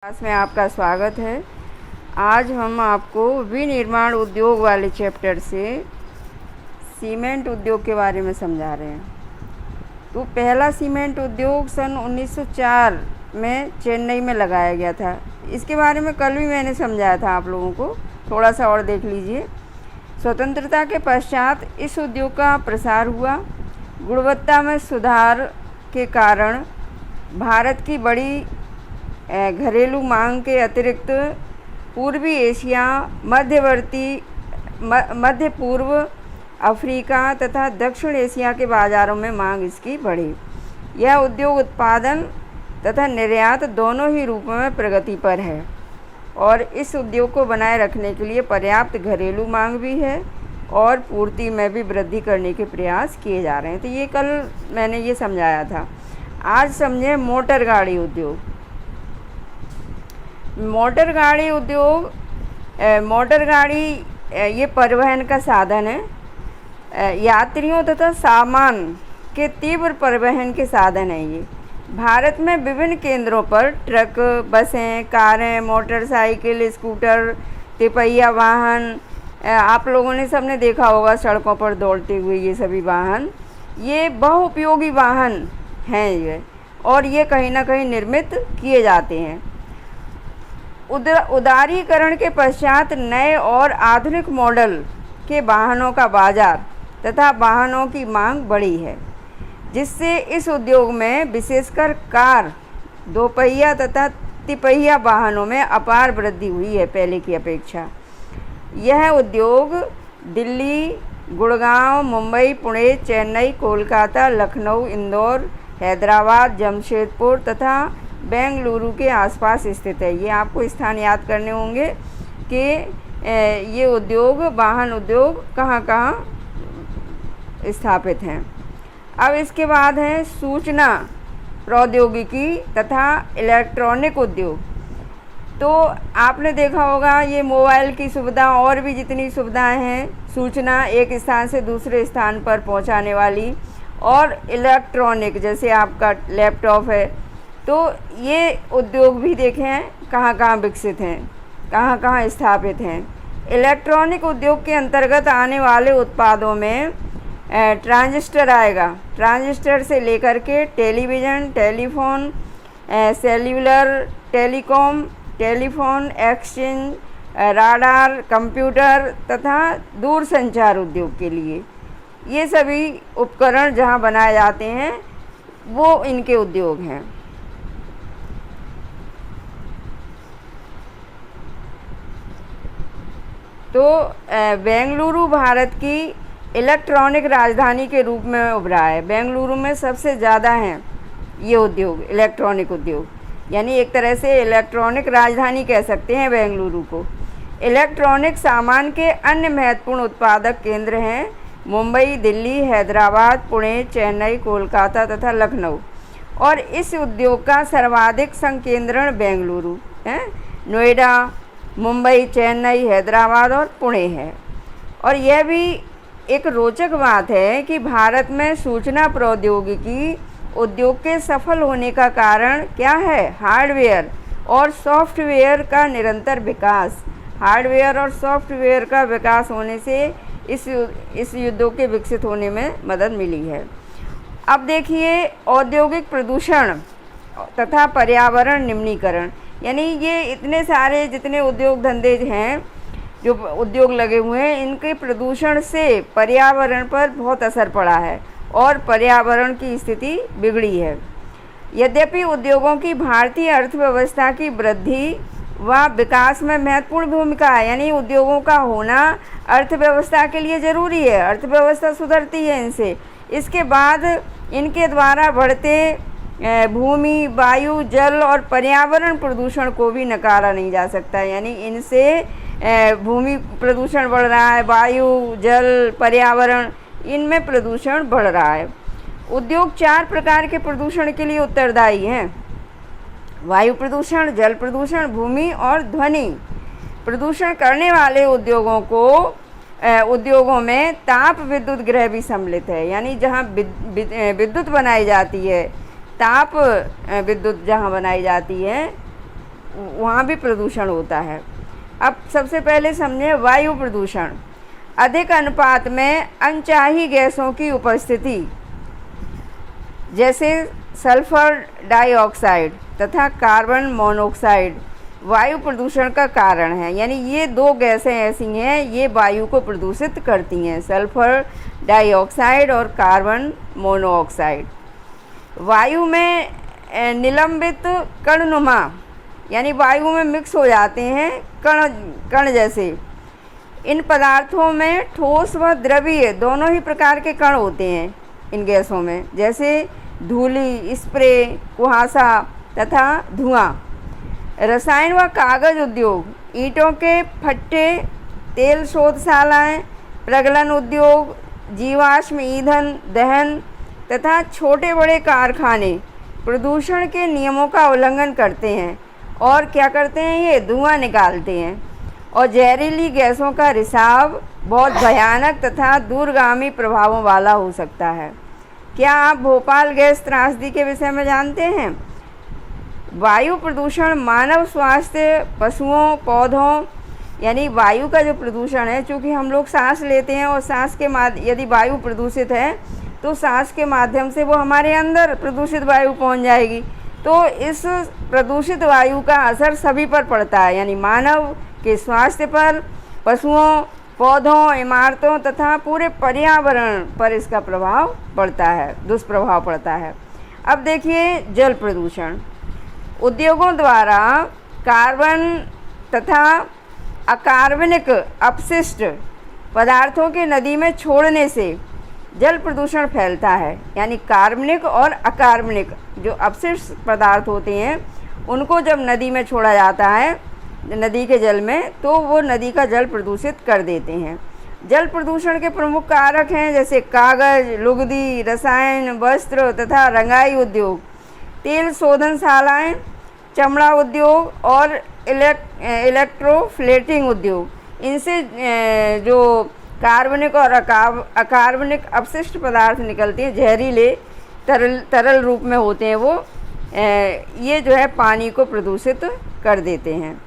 Class में आपका स्वागत है। आज हम आपको विनिर्माण उद्योग वाले चैप्टर से सीमेंट उद्योग के बारे में समझा रहे हैं। तो पहला सीमेंट उद्योग सन 1904 में चेन्नई में लगाया गया था। इसके बारे में कल भी मैंने समझाया था आप लोगों को, थोड़ा सा और देख लीजिए। स्वतंत्रता के पश्चात इस उद्योग का प्रसार हुआ। गुणवत्ता में सुधार के कारण भारत की बड़ी घरेलू मांग के अतिरिक्त पूर्वी एशिया, मध्य पूर्व, अफ्रीका तथा दक्षिण एशिया के बाज़ारों में मांग इसकी बढ़ी। यह उद्योग उत्पादन तथा निर्यात दोनों ही रूपों में प्रगति पर है और इस उद्योग को बनाए रखने के लिए पर्याप्त घरेलू मांग भी है और पूर्ति में भी वृद्धि करने के प्रयास किए जा रहे हैं। तो ये कल मैंने ये समझाया था। आज समझें मोटर गाड़ी उद्योग। मोटर गाड़ी उद्योग, मोटर गाड़ी ये परिवहन का साधन है। यात्रियों तथा सामान के तीव्र परिवहन के साधन है। ये भारत में विभिन्न केंद्रों पर ट्रक, बसें, कारें, मोटरसाइकिल, स्कूटर, तिपहिया वाहन, आप लोगों ने सबने देखा होगा सड़कों पर दौड़ते हुए ये सभी वाहन, ये बहुउपयोगी वाहन हैं ये, और ये कहीं ना कहीं निर्मित किए जाते हैं। उदारीकरण के पश्चात नए और आधुनिक मॉडल के वाहनों का बाजार तथा वाहनों की मांग बढ़ी है, जिससे इस उद्योग में विशेषकर कार, दोपहिया तथा तिपहिया वाहनों में अपार वृद्धि हुई है पहले की अपेक्षा। यह उद्योग दिल्ली, गुड़गांव, मुंबई, पुणे, चेन्नई, कोलकाता, लखनऊ, इंदौर, हैदराबाद, जमशेदपुर तथा बेंगलुरु के आसपास स्थित है। ये आपको स्थान याद करने होंगे कि ये उद्योग, वाहन उद्योग कहाँ कहाँ स्थापित हैं। अब इसके बाद है सूचना प्रौद्योगिकी तथा इलेक्ट्रॉनिक उद्योग। तो आपने देखा होगा ये मोबाइल की सुविधा और भी जितनी सुविधाएं हैं, सूचना एक स्थान से दूसरे स्थान पर पहुंचाने वाली, और इलेक्ट्रॉनिक जैसे आपका लैपटॉप है, तो ये उद्योग भी देखें कहाँ कहाँ विकसित हैं, कहाँ कहाँ स्थापित हैं। इलेक्ट्रॉनिक उद्योग के अंतर्गत आने वाले उत्पादों में ट्रांजिस्टर आएगा। ट्रांजिस्टर से लेकर के television, telephone, cellular, telecom, telephone exchange, radar, computer तथा दूरसंचार उद्योग के लिए ये सभी उपकरण जहाँ बनाए जाते हैं वो इनके उद्योग हैं। तो बेंगलुरु भारत की इलेक्ट्रॉनिक राजधानी के रूप में उभरा है। बेंगलुरु में सबसे ज़्यादा हैं ये उद्योग, इलेक्ट्रॉनिक उद्योग, यानी एक तरह से इलेक्ट्रॉनिक राजधानी कह सकते हैं बेंगलुरु को। इलेक्ट्रॉनिक सामान के अन्य महत्वपूर्ण उत्पादक केंद्र हैं मुंबई, दिल्ली, हैदराबाद, पुणे, चेन्नई, कोलकाता तथा लखनऊ, और इस उद्योग का सर्वाधिक संकेंद्रण बेंगलुरु है। नोएडा, मुंबई, चेन्नई, हैदराबाद और पुणे है। और यह भी एक रोचक बात है कि भारत में सूचना प्रौद्योगिकी उद्योग के सफल होने का कारण क्या है? हार्डवेयर और सॉफ्टवेयर का निरंतर विकास। हार्डवेयर और सॉफ्टवेयर का विकास होने से इस उद्योग के विकसित होने में मदद मिली है। अब देखिए औद्योगिक प्रदूषण तथा पर्यावरण निम्नीकरण, यानी ये इतने सारे जितने उद्योग धंधे हैं, जो उद्योग लगे हुए हैं, इनके प्रदूषण से पर्यावरण पर बहुत असर पड़ा है और पर्यावरण की स्थिति बिगड़ी है। यद्यपि उद्योगों की भारतीय अर्थव्यवस्था की वृद्धि व विकास में महत्वपूर्ण भूमिका है, यानी उद्योगों का होना अर्थव्यवस्था के लिए ज़रूरी है। अर्थव्यवस्था सुधरती है इनसे। इसके बाद इनके द्वारा बढ़ते भूमि, वायु, जल और पर्यावरण प्रदूषण को भी नकारा नहीं जा सकता। यानी इनसे भूमि प्रदूषण बढ़ रहा है, वायु, जल, पर्यावरण, इनमें प्रदूषण बढ़ रहा है। उद्योग 4 प्रकार के प्रदूषण के लिए उत्तरदायी हैं: वायु प्रदूषण, जल प्रदूषण, भूमि और ध्वनि प्रदूषण। करने वाले उद्योगों में ताप विद्युत गृह भी सम्मिलित है, यानी जहाँ विद्युत बनाई जाती है, ताप विद्युत जहाँ बनाई जाती है, वहाँ भी प्रदूषण होता है। अब सबसे पहले समझें वायु प्रदूषण। अधिक अनुपात में अनचाही गैसों की उपस्थिति, जैसे सल्फर डाइऑक्साइड तथा कार्बन मोनोऑक्साइड वायु प्रदूषण का कारण है। यानी ये दो गैसें ऐसी हैं, ये वायु को प्रदूषित करती हैं, सल्फर डाइऑक्साइड और कार्बन मोनोऑक्साइड। वायु में निलंबित कणनुमा, यानी वायु में मिक्स हो जाते हैं कण जैसे। इन पदार्थों में ठोस व द्रवीय दोनों ही प्रकार के कण होते हैं इन गैसों में, जैसे धूलि, स्प्रे, कुहासा तथा धुआं। रसायन व कागज उद्योग, ईंटों के फट्टे, तेल शोधशालाएँ, प्रगलन उद्योग, जीवाश्म ईंधन दहन तथा छोटे बड़े कारखाने प्रदूषण के नियमों का उल्लंघन करते हैं और क्या करते हैं, ये धुआं निकालते हैं। और जहरीली गैसों का रिसाव बहुत भयानक तथा दूरगामी प्रभावों वाला हो सकता है। क्या आप भोपाल गैस त्रासदी के विषय में जानते हैं? वायु प्रदूषण मानव स्वास्थ्य, पशुओं, पौधों, यानी वायु का जो प्रदूषण है, चूँकि हम लोग सांस लेते हैं और सांस के यदि वायु प्रदूषित है तो सांस के माध्यम से वो हमारे अंदर प्रदूषित वायु पहुंच जाएगी। तो इस प्रदूषित वायु का असर सभी पर पड़ता है, यानी मानव के स्वास्थ्य पर, पशुओं, पौधों, इमारतों तथा पूरे पर्यावरण पर इसका प्रभाव पड़ता है, दुष्प्रभाव पड़ता है। अब देखिए जल प्रदूषण। उद्योगों द्वारा कार्बन तथा अकार्बनिक अपशिष्ट पदार्थों के नदी में छोड़ने से जल प्रदूषण फैलता है। यानी कार्बनिक और अकार्बनिक जो अपशिष्ट पदार्थ होते हैं उनको जब नदी में छोड़ा जाता है, नदी के जल में, तो वो नदी का जल प्रदूषित कर देते हैं। जल प्रदूषण के प्रमुख कारक हैं जैसे कागज, लुगदी, रसायन, वस्त्र तथा रंगाई उद्योग, तेल शोधनशालाएँ, चमड़ा उद्योग और इलेक्ट्रोफ्लेटिंग उद्योग। इनसे जो कार्बनिक और अकार्बनिक अपशिष्ट पदार्थ निकलते हैं, जहरीले तरल रूप में होते हैं, वो ये जो है पानी को प्रदूषित कर देते हैं।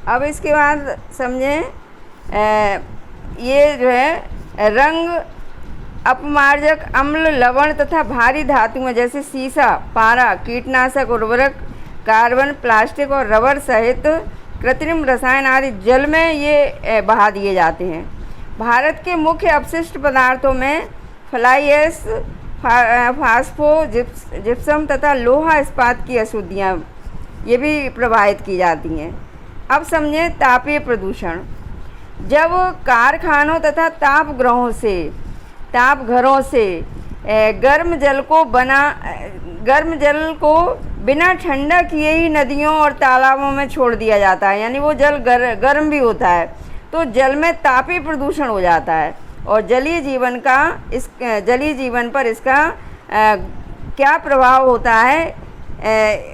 अब इसके बाद समझें, ये जो है रंग अपमार्जक, अम्ल, लवण तथा भारी धातुएं जैसे सीसा, पारा, कीटनाशक, उर्वरक, कार्बन, प्लास्टिक और रबर सहित कृत्रिम रसायन आदि जल में ये बहा दिए जाते हैं। भारत के मुख्य अपशिष्ट पदार्थों में फ्लाई ऐश, फास्फो, जिप्सम तथा लोहा इस्पात की अशुद्धियाँ ये भी प्रवाहित की जाती हैं। अब समझें तापीय प्रदूषण। जब कारखानों तथा ताप घरों से गर्म जल को बिना ठंडा किए ही नदियों और तालाबों में छोड़ दिया जाता है, यानी वो जल गर्म भी होता है, तो जल में तापीय प्रदूषण हो जाता है। और जलीय जीवन पर इसका क्या प्रभाव होता है,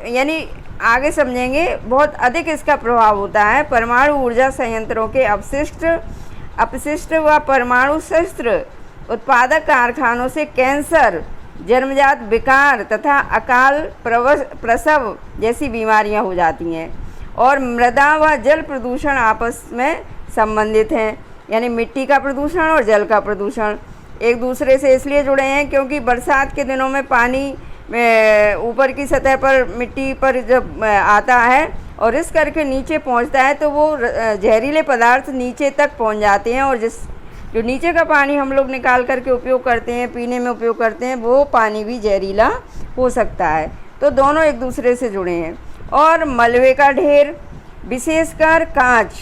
यानी आगे समझेंगे, बहुत अधिक इसका प्रभाव होता है। परमाणु ऊर्जा संयंत्रों के अपशिष्ट व परमाणु शस्त्र उत्पादक कारखानों से कैंसर, जन्मजात विकार तथा अकाल प्रसव जैसी बीमारियां हो जाती हैं। और मृदा व जल प्रदूषण आपस में संबंधित हैं, यानी मिट्टी का प्रदूषण और जल का प्रदूषण एक दूसरे से इसलिए जुड़े हैं क्योंकि बरसात के दिनों में पानी ऊपर की सतह पर मिट्टी पर जब आता है और इस करके नीचे पहुंचता है तो वो जहरीले पदार्थ नीचे तक पहुंच जाते हैं, और जो नीचे का पानी हम लोग निकाल करके उपयोग करते हैं, पीने में उपयोग करते हैं, वो पानी भी जहरीला हो सकता है। तो दोनों एक दूसरे से जुड़े हैं। और मलबे का ढेर, विशेषकर कांच,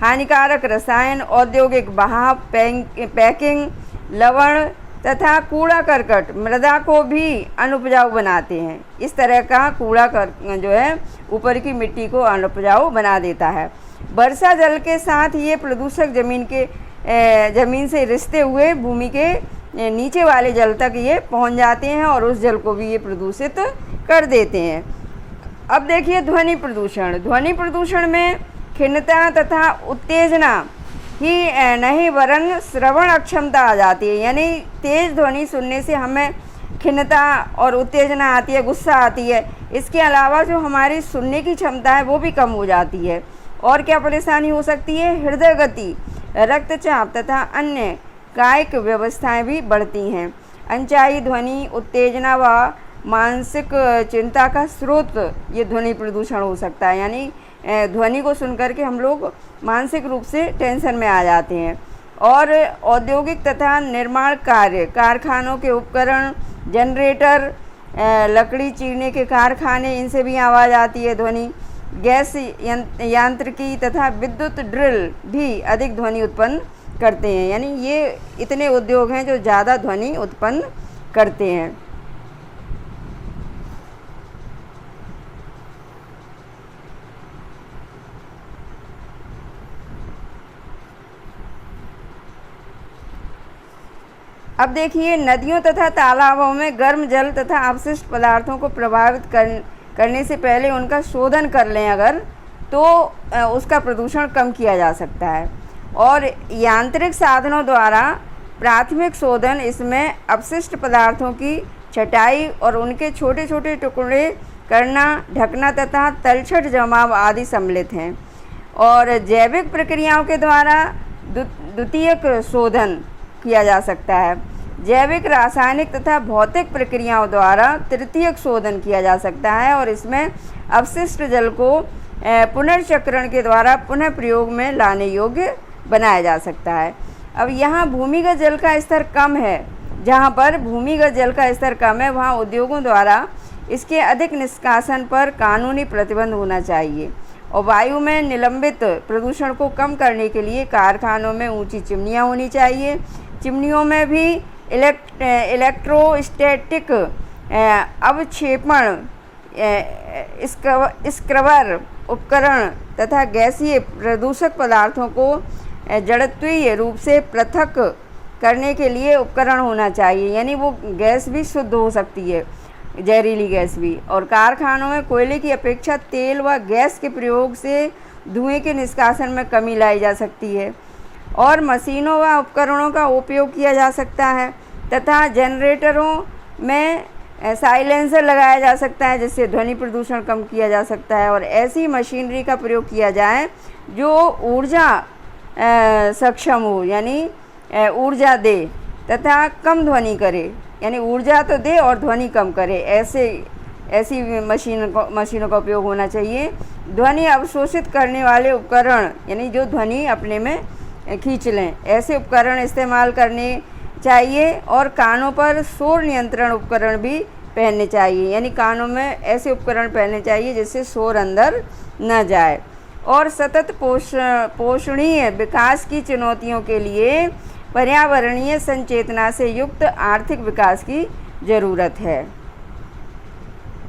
हानिकारक रसायन, औद्योगिक बहाव, पैकिंग, लवण तथा कूड़ा करकट मृदा को भी अनुपजाऊ बनाते हैं। इस तरह का कूड़ा जो है ऊपर की मिट्टी को अनुपजाऊ बना देता है। वर्षा जल के साथ ये प्रदूषक जमीन से रिसते हुए भूमि के नीचे वाले जल तक ये पहुंच जाते हैं और उस जल को भी ये प्रदूषित कर देते हैं। अब देखिए ध्वनि प्रदूषण। ध्वनि प्रदूषण में खिन्नता तथा उत्तेजना ही नहीं वरन श्रवण अक्षमता आ जाती है, यानी तेज ध्वनि सुनने से हमें खिन्नता और उत्तेजना आती है, गुस्सा आती है। इसके अलावा जो हमारी सुनने की क्षमता है वो भी कम हो जाती है। और क्या परेशानी हो सकती है? हृदय गति, रक्तचाप तथा अन्य कायिक व्यवस्थाएं भी बढ़ती हैं। अनचाही ध्वनि उत्तेजना व मानसिक चिंता का स्रोत ये ध्वनि प्रदूषण हो सकता है, यानी ध्वनि को सुनकर के हम लोग मानसिक रूप से टेंशन में आ जाते हैं। और औद्योगिक तथा निर्माण कार्य, कारखानों के उपकरण, जनरेटर, लकड़ी चीरने के कारखाने, इनसे भी आवाज़ आती है ध्वनि। गैस यांत्रिकी तथा विद्युत ड्रिल भी अधिक ध्वनि उत्पन्न करते हैं, यानी ये इतने उद्योग हैं जो ज़्यादा ध्वनि उत्पन्न करते हैं। अब देखिए नदियों तथा तालाबों में गर्म जल तथा अपशिष्ट पदार्थों को प्रभावित करने से पहले उनका शोधन कर लें अगर, तो उसका प्रदूषण कम किया जा सकता है। और यांत्रिक साधनों द्वारा प्राथमिक शोधन, इसमें अपशिष्ट पदार्थों की छटाई और उनके छोटे छोटे टुकड़े करना, ढकना तथा तलछट जमाव आदि सम्मिलित हैं। और जैविक प्रक्रियाओं के द्वारा द्वितीयक शोधन किया जा सकता है। जैविक, रासायनिक तथा भौतिक प्रक्रियाओं द्वारा तृतीयक शोधन किया जा सकता है और इसमें अपशिष्ट जल को पुनर्चक्रण के द्वारा पुनः प्रयोग में लाने योग्य बनाया जा सकता है। अब यहाँ भूमिगत जल का स्तर कम है, जहाँ पर भूमिगत जल का स्तर कम है वहाँ उद्योगों द्वारा इसके अधिक निष्कासन पर कानूनी प्रतिबंध होना चाहिए। और वायु में निलंबित प्रदूषण को कम करने के लिए कारखानों में ऊंची चिमनियाँ होनी चाहिए। चिमनियों में भी इलेक्ट्रोस्टैटिक अवक्षेपण स्क्रबर उपकरण तथा गैसीय प्रदूषक पदार्थों को जड़त्वीय रूप से पृथक करने के लिए उपकरण होना चाहिए, यानी वो गैस भी शुद्ध हो सकती है, जहरीली गैस भी। और कारखानों में कोयले की अपेक्षा तेल व गैस के प्रयोग से धुएं के निष्कासन में कमी लाई जा सकती है। और मशीनों व उपकरणों का उपयोग किया जा सकता है तथा जनरेटरों में साइलेंसर लगाया जा सकता है, जिससे ध्वनि प्रदूषण कम किया जा सकता है। और ऐसी मशीनरी का प्रयोग किया जाए जो ऊर्जा सक्षम हो, यानी ऊर्जा दे तथा कम ध्वनि करे, यानी ऊर्जा तो दे और ध्वनि कम करे, ऐसी मशीनों का उपयोग होना चाहिए। ध्वनि अवशोषित करने वाले उपकरण, यानी जो ध्वनि अपने में खींच लें, ऐसे उपकरण इस्तेमाल करने चाहिए। और कानों पर शोर नियंत्रण उपकरण भी पहनने चाहिए, यानी कानों में ऐसे उपकरण पहनने चाहिए जिससे शोर अंदर न जाए। और सतत पोषणीय विकास की चुनौतियों के लिए पर्यावरणीय संचेतना से युक्त आर्थिक विकास की ज़रूरत है।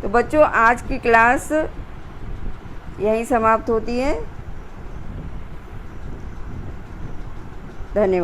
तो बच्चों आज की क्लास यहीं समाप्त होती है। धन्यवाद।